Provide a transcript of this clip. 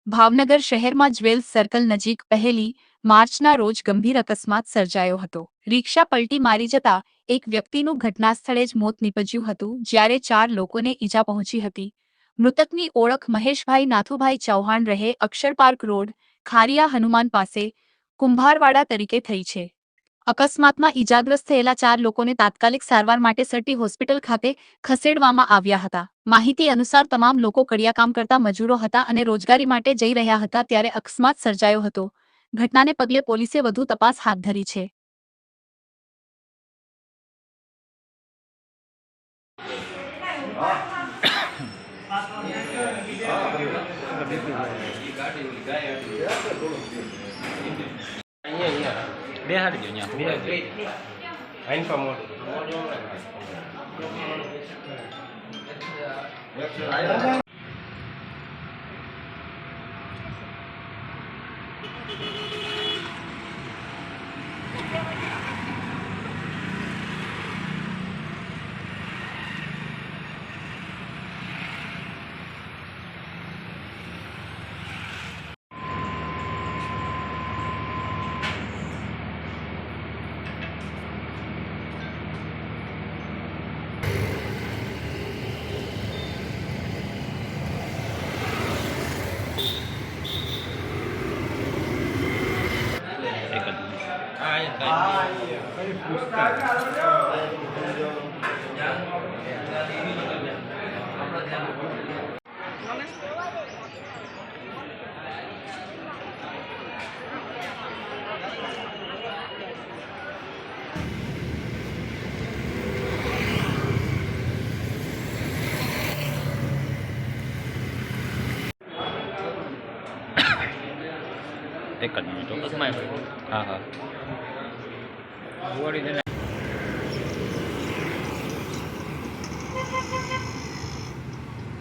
ભાવનગર શહેરમાં jewels circle નજીક પહેલી માર્ચના રોજ ગંભીર અકસ્માત સર્જાયો હતો। રિક્ષા પલટી મારી જતા એક વ્યક્તિનું ઘટનાસ્થળે જ મોત નીપજ્યું હતું, જ્યારે 4 લોકોને ઈજા પહોંચી હતી। મૃતકની ઓળખ મહેશભાઈ નાથુભાઈ ચૌહાણ રહે અક્ષરપાર્ક રોડ, ખારિયા હનુમાન પાસે, કુંભારવાડા તરીકે થઈ છે। અકસ્માતમાં ઈજાગ્રસ્ત થયેલા 4 લોકોને તાત્કાલિક સારવાર માટે સટી હોસ્પિટલ ખાતે ખસેડવામાં આવ્યા હતા। માહિતી અનુસાર તમામ લોકો કડિયાકામ કરતા મજૂરો હતા અને રોજગારી માટે જઈ રહ્યા હતા ત્યારે અકસ્માત સર્જાયો હતો। ઘટનાને પગલે પોલીસે વધુ તપાસ હાથ ધરી છે। બેહાડી દો ત્યાં એક જ મિનિટ। હા હા